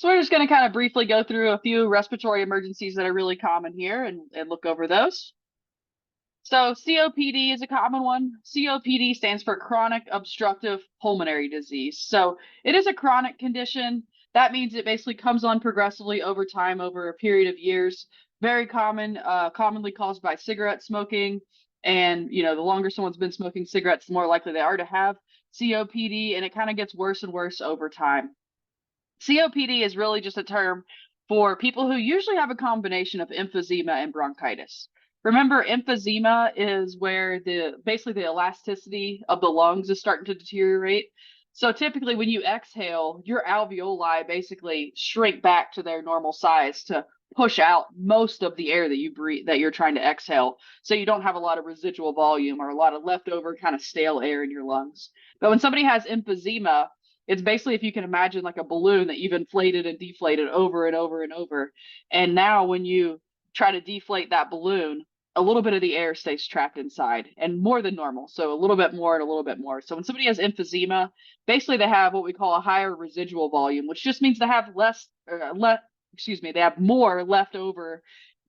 So we're just going to kind of briefly go through a few respiratory emergencies that are really common here and look over those. So COPD is a common one. COPD stands for chronic obstructive pulmonary disease. So it is a chronic condition. That means it basically comes on progressively over time, over a period of years. Very common, commonly caused by cigarette smoking. And, the longer someone's been smoking cigarettes, the more likely they are to have COPD. And it kind of gets worse and worse over time. COPD is really just a term for people who usually have a combination of emphysema and bronchitis. Remember, emphysema is where basically the elasticity of the lungs is starting to deteriorate. So typically when you exhale, your alveoli basically shrink back to their normal size to push out most of the air that you breathe, that you're trying to exhale. So you don't have a lot of residual volume or a lot of leftover kind of stale air in your lungs. But when somebody has emphysema, it's basically, if you can imagine, like a balloon that you've inflated and deflated over and over and over. And now when you try to deflate that balloon, a little bit of the air stays trapped inside and more than normal. So a little bit more and a little bit more. So when somebody has emphysema, basically they have what we call a higher residual volume, which just means they have they have more left over,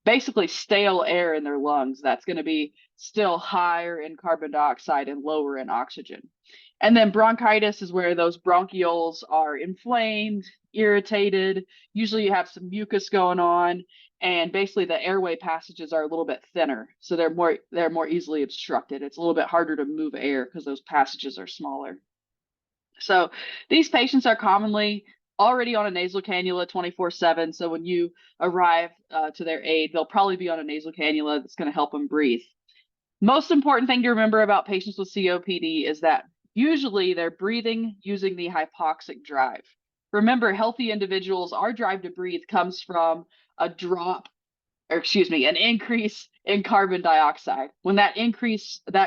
basically stale air in their lungs that's going to be still higher in carbon dioxide and lower in oxygen. And then bronchitis is where those bronchioles are inflamed, irritated. Usually you have some mucus going on, and basically the airway passages are a little bit thinner, so they're more easily obstructed. It's a little bit harder to move air because those passages are smaller. So these patients are commonly already on a nasal cannula 24/7. So when you arrive to their aid, they'll probably be on a nasal cannula that's going to help them breathe. Most important thing to remember about patients with COPD is that usually they're breathing using the hypoxic drive. Remember, healthy individuals, our drive to breathe comes from a drop, or excuse me, an increase in carbon dioxide. When that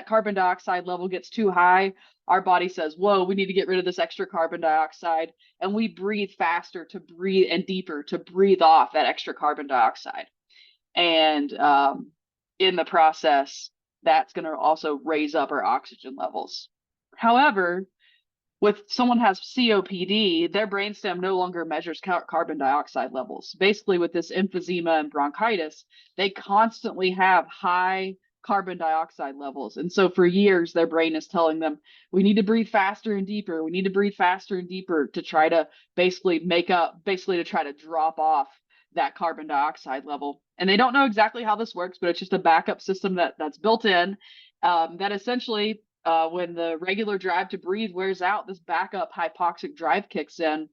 carbon dioxide level gets too high, our body says, whoa, we need to get rid of this extra carbon dioxide. And we breathe faster to breathe and deeper to breathe off that extra carbon dioxide. And in the process, that's going to also raise up our oxygen levels. However, with someone has COPD, their brainstem no longer measures carbon dioxide levels. Basically, with this emphysema and bronchitis, they constantly have high carbon dioxide levels. And so for years, their brain is telling them, we need to breathe faster and deeper. We need to breathe faster and deeper to try to basically to try to drop off that carbon dioxide level. And they don't know exactly how this works, but it's just a backup system that's built in that essentially when the regular drive to breathe wears out, this backup hypoxic drive kicks in.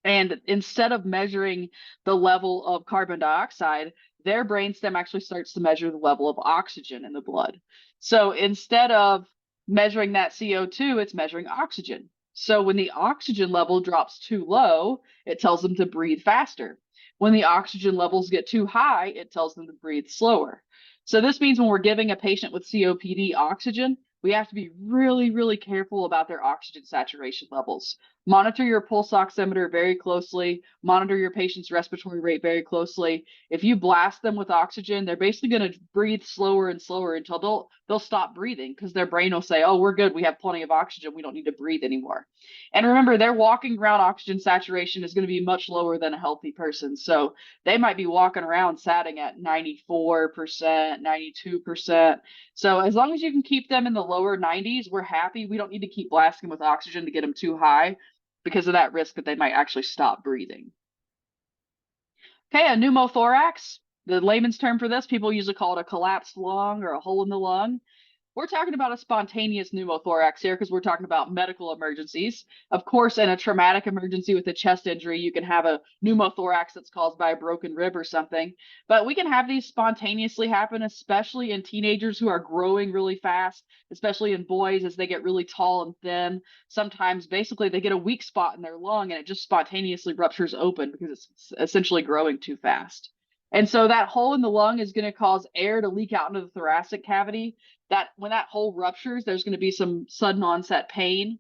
And instead of measuring the level of carbon dioxide, their brainstem actually starts to measure the level of oxygen in the blood. So instead of measuring that CO2, it's measuring oxygen. So when the oxygen level drops too low, it tells them to breathe faster. When the oxygen levels get too high, it tells them to breathe slower. So this means when we're giving a patient with COPD oxygen, we have to be really, really careful about their oxygen saturation levels. Monitor your pulse oximeter very closely. Monitor your patient's respiratory rate very closely. If you blast them with oxygen, they're basically going to breathe slower and slower until they'll stop breathing because their brain will say, oh, we're good. We have plenty of oxygen. We don't need to breathe anymore. And remember, their walking around oxygen saturation is going to be much lower than a healthy person. So they might be walking around satting at 94%, 92%. So as long as you can keep them in the lower 90s, we're happy. We don't need to keep blasting with oxygen to get them too high because of that risk that they might actually stop breathing. Okay, a pneumothorax, the layman's term for this, people usually call it a collapsed lung or a hole in the lung. We're talking about a spontaneous pneumothorax here because we're talking about medical emergencies. Of course, in a traumatic emergency with a chest injury, you can have a pneumothorax that's caused by a broken rib or something. But we can have these spontaneously happen, especially in teenagers who are growing really fast, especially in boys as they get really tall and thin. Sometimes basically they get a weak spot in their lung and it just spontaneously ruptures open because it's essentially growing too fast. And so that hole in the lung is going to cause air to leak out into the thoracic cavity. That when that hole ruptures, there's going to be some sudden onset pain.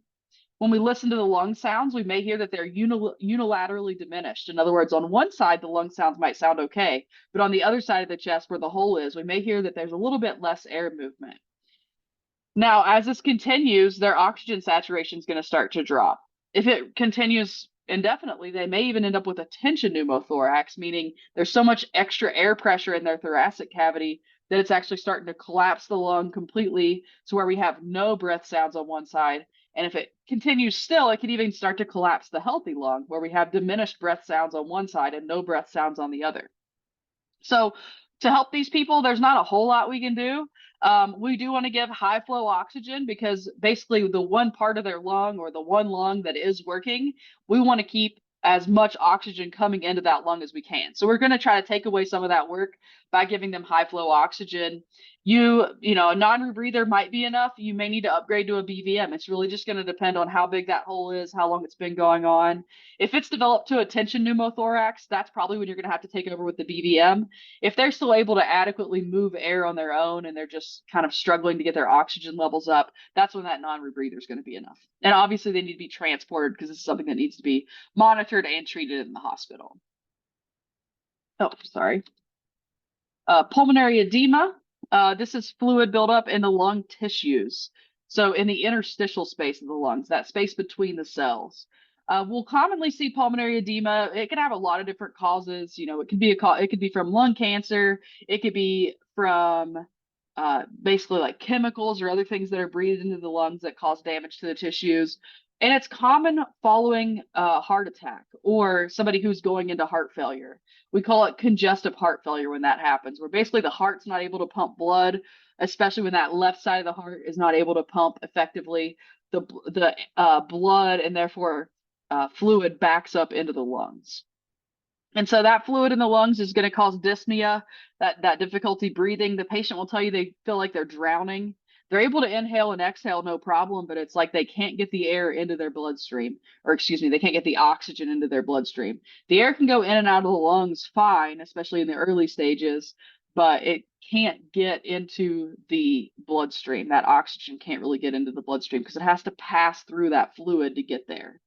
When we listen to the lung sounds, we may hear that they're unilaterally diminished. In other words, on one side, the lung sounds might sound okay, but on the other side of the chest where the hole is, we may hear that there's a little bit less air movement. Now, as this continues, their oxygen saturation is going to start to drop. If it continues indefinitely, they may even end up with a tension pneumothorax, meaning there's so much extra air pressure in their thoracic cavity that it's actually starting to collapse the lung completely to where we have no breath sounds on one side. And if it continues still, it could even start to collapse the healthy lung, where we have diminished breath sounds on one side and no breath sounds on the other. So to help these people, there's not a whole lot we can do. We do want to give high flow oxygen because basically the one part of their lung or the one lung that is working, we want to keep as much oxygen coming into that lung as we can. So we're going to try to take away some of that work by giving them high flow oxygen. You know, a non-rebreather might be enough. You may need to upgrade to a BVM. It's really just going to depend on how big that hole is, how long it's been going on. If it's developed to a tension pneumothorax, that's probably when you're going to have to take over with the BVM. If they're still able to adequately move air on their own and they're just kind of struggling to get their oxygen levels up, that's when that non-rebreather is going to be enough. And obviously they need to be transported because this is something that needs to be monitored and treated in the hospital. Oh, sorry. Pulmonary edema. This is fluid buildup in the lung tissues. So in the interstitial space of the lungs, that space between the cells. We'll commonly see pulmonary edema. It can have a lot of different causes. You know, it could be from lung cancer. It could be from basically like chemicals or other things that are breathed into the lungs that cause damage to the tissues. And it's common following a heart attack or somebody who's going into heart failure. We call it congestive heart failure when that happens, where basically the heart's not able to pump blood, especially when that left side of the heart is not able to pump effectively. The blood and therefore fluid backs up into the lungs. And so that fluid in the lungs is going to cause dyspnea, that difficulty breathing. The patient will tell you they feel like they're drowning. They're able to inhale and exhale, no problem, but it's like they can't get the air into their bloodstream, or excuse me, they can't get the oxygen into their bloodstream. The air can go in and out of the lungs fine, especially in the early stages, but it can't get into the bloodstream. That oxygen can't really get into the bloodstream because it has to pass through that fluid to get there.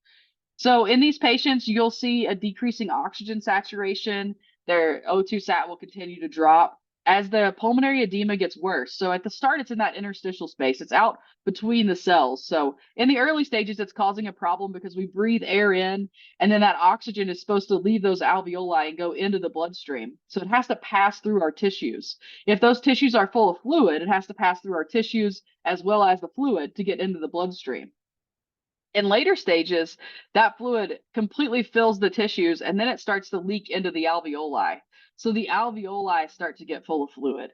So in these patients, you'll see a decreasing oxygen saturation. Their O2 sat will continue to drop as the pulmonary edema gets worse. So at the start, it's in that interstitial space. It's out between the cells. So in the early stages, it's causing a problem because we breathe air in, and then that oxygen is supposed to leave those alveoli and go into the bloodstream. So it has to pass through our tissues. If those tissues are full of fluid, it has to pass through our tissues as well as the fluid to get into the bloodstream. In later stages, that fluid completely fills the tissues and then it starts to leak into the alveoli. So the alveoli start to get full of fluid.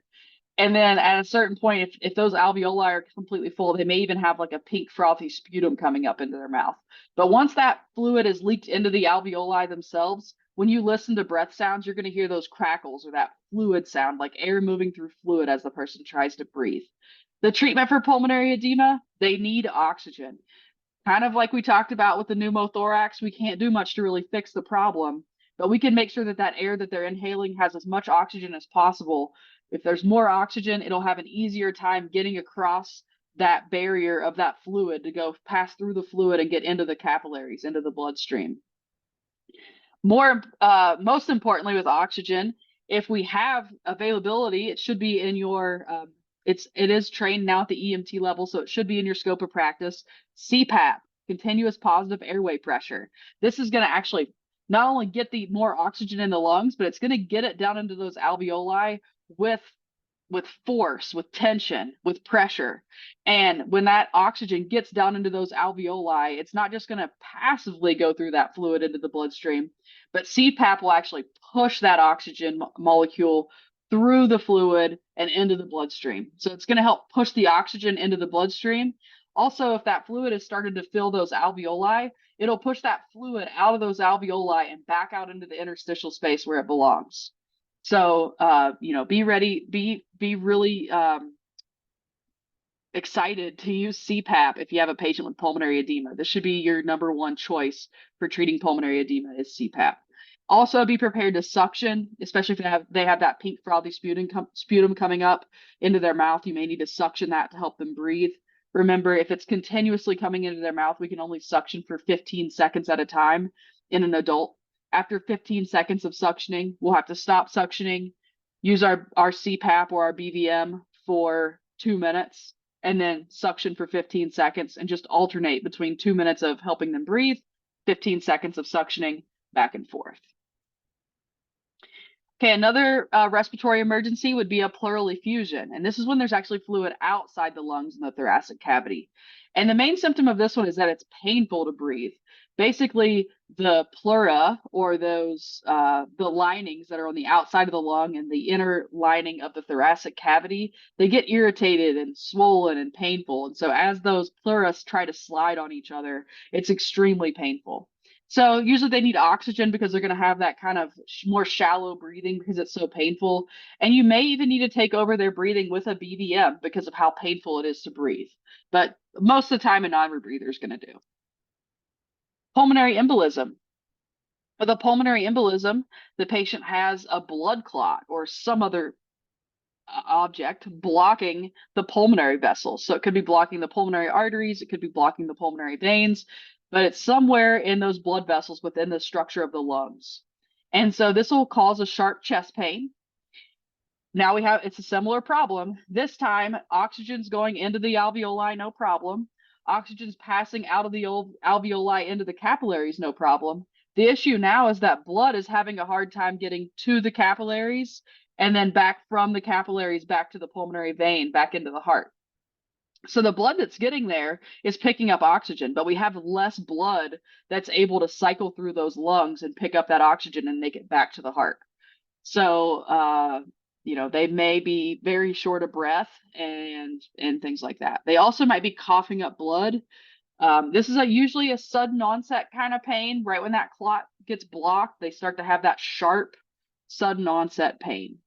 And then at a certain point, if those alveoli are completely full, they may even have like a pink frothy sputum coming up into their mouth. But once that fluid is leaked into the alveoli themselves, when you listen to breath sounds, you're going to hear those crackles or that fluid sound, like air moving through fluid as the person tries to breathe. The treatment for pulmonary edema, they need oxygen. Kind of like we talked about with the pneumothorax, we can't do much to really fix the problem, but we can make sure that that air that they're inhaling has as much oxygen as possible. If there's more oxygen, it'll have an easier time getting across that barrier of that fluid to go pass through the fluid and get into the capillaries, into the bloodstream. Most importantly with oxygen, if we have availability, it should be in your it is trained now at the EMT level, so it should be in your scope of practice. CPAP, continuous positive airway pressure. This is going to actually not only get the more oxygen in the lungs, but it's going to get it down into those alveoli with force, with tension, with pressure. And when that oxygen gets down into those alveoli, it's not just going to passively go through that fluid into the bloodstream, but CPAP will actually push that oxygen molecule through the fluid and into the bloodstream. So it's going to help push the oxygen into the bloodstream. Also, if that fluid has started to fill those alveoli, it'll push that fluid out of those alveoli and back out into the interstitial space where it belongs. So, you know, be ready, be really excited to use CPAP if you have a patient with pulmonary edema. This should be your number one choice for treating pulmonary edema is CPAP. Also, be prepared to suction, especially if they have that pink frothy sputum coming up into their mouth. You may need to suction that to help them breathe. Remember, if it's continuously coming into their mouth, we can only suction for 15 seconds at a time in an adult. After 15 seconds of suctioning, we'll have to stop suctioning, use our CPAP or our BVM for 2 minutes, and then suction for 15 seconds and just alternate between 2 minutes of helping them breathe 15 seconds of suctioning back and forth. Okay, another respiratory emergency would be a pleural effusion. And this is when there's actually fluid outside the lungs in the thoracic cavity. And the main symptom of this one is that it's painful to breathe. Basically, the pleura, or those the linings that are on the outside of the lung and the inner lining of the thoracic cavity, they get irritated and swollen and painful. And so as those pleuras try to slide on each other, it's extremely painful. So usually they need oxygen because they're going to have that kind of more shallow breathing because it's so painful. And you may even need to take over their breathing with a BVM because of how painful it is to breathe. But most of the time, a non-rebreather is going to do. Pulmonary embolism. With a pulmonary embolism, the patient has a blood clot or some other object blocking the pulmonary vessels. So it could be blocking the pulmonary arteries, it could be blocking the pulmonary veins, but it's somewhere in those blood vessels within the structure of the lungs. And so this will cause a sharp chest pain. Now it's a similar problem. This time, oxygen's going into the alveoli, no problem. Oxygen's passing out of the alveoli into the capillaries, no problem. The issue now is that blood is having a hard time getting to the capillaries and then back from the capillaries back to the pulmonary vein, back into the heart. So the blood that's getting there is picking up oxygen, but we have less blood that's able to cycle through those lungs and pick up that oxygen and make it back to the heart. So, they may be very short of breath and things like that. They also might be coughing up blood. This is usually a sudden onset kind of pain. Right when that clot gets blocked, they start to have that sharp, sudden onset pain.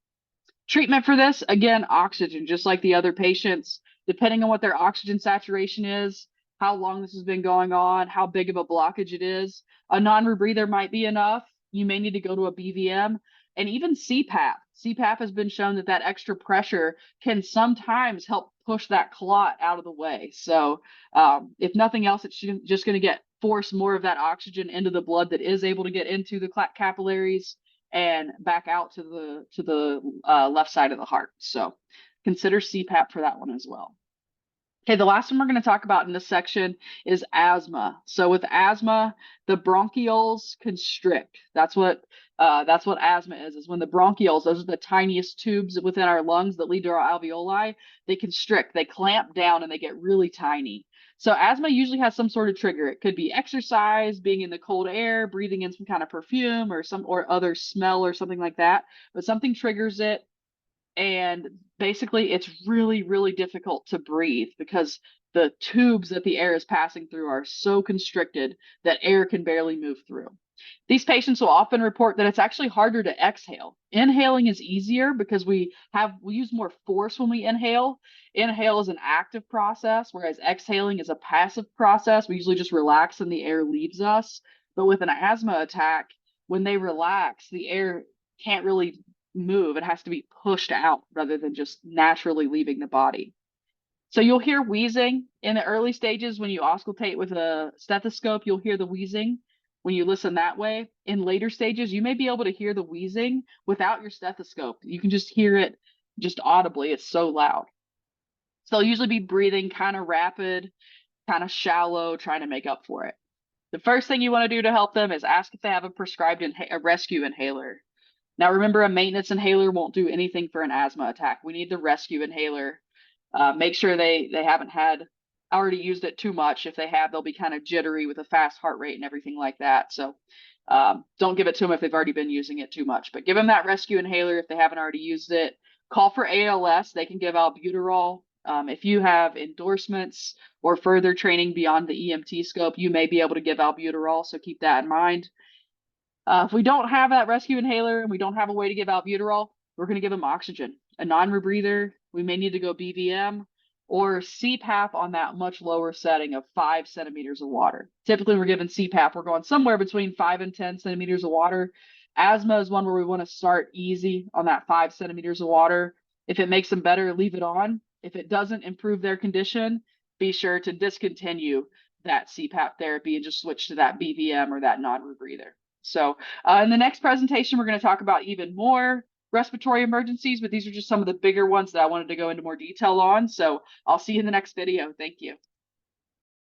Treatment for this, again, oxygen, just like the other patients, depending on what their oxygen saturation is, how long this has been going on, how big of a blockage it is. A non-rebreather might be enough. You may need to go to a BVM, and even CPAP. CPAP has been shown that extra pressure can sometimes help push that clot out of the way. So if nothing else, it's just going to force more of that oxygen into the blood that is able to get into the capillaries and back out to the left side of the heart. So consider CPAP for that one as well. Okay, the last one we're going to talk about in this section is asthma. So with asthma, the bronchioles constrict. That's what asthma is when the bronchioles, those are the tiniest tubes within our lungs that lead to our alveoli, they constrict, they clamp down, and they get really tiny. So asthma usually has some sort of trigger. It could be exercise, being in the cold air, breathing in some kind of perfume or other smell or something like that. But something triggers it. And basically, it's really, really difficult to breathe because the tubes that the air is passing through are so constricted that air can barely move through. These patients will often report that it's actually harder to exhale. Inhaling is easier because we use more force when we inhale. Inhale is an active process, whereas exhaling is a passive process. We usually just relax and the air leaves us. But with an asthma attack, when they relax, the air can't really move. It has to be pushed out rather than just naturally leaving the body. So you'll hear wheezing in the early stages. When you auscultate with a stethoscope, you'll hear the wheezing when you listen that way. In later stages, you may be able to hear the wheezing without your stethoscope. You can just hear it just audibly. It's so loud. So they'll usually be breathing kind of rapid, kind of shallow, trying to make up for it. The first thing you want to do to help them is ask if they have a prescribed rescue inhaler. Now, remember, a maintenance inhaler won't do anything for an asthma attack. We need the rescue inhaler. Make sure they haven't already used it too much. If they have, they'll be kind of jittery with a fast heart rate and everything like that. So don't give it to them if they've already been using it too much. But give them that rescue inhaler if they haven't already used it. Call for ALS. They can give albuterol. If you have endorsements or further training beyond the EMT scope, you may be able to give albuterol. So keep that in mind. If we don't have that rescue inhaler and we don't have a way to give albuterol, we're going to give them oxygen. A non-rebreather, we may need to go BVM or CPAP on that much lower setting of 5 centimeters of water. Typically, we're giving CPAP. We're going somewhere between 5 and 10 centimeters of water. Asthma is one where we want to start easy on that 5 centimeters of water. If it makes them better, leave it on. If it doesn't improve their condition, be sure to discontinue that CPAP therapy and just switch to that BVM or that non-rebreather. So in the next presentation, we're going to talk about even more respiratory emergencies, but these are just some of the bigger ones that I wanted to go into more detail on. So I'll see you in the next video. Thank you.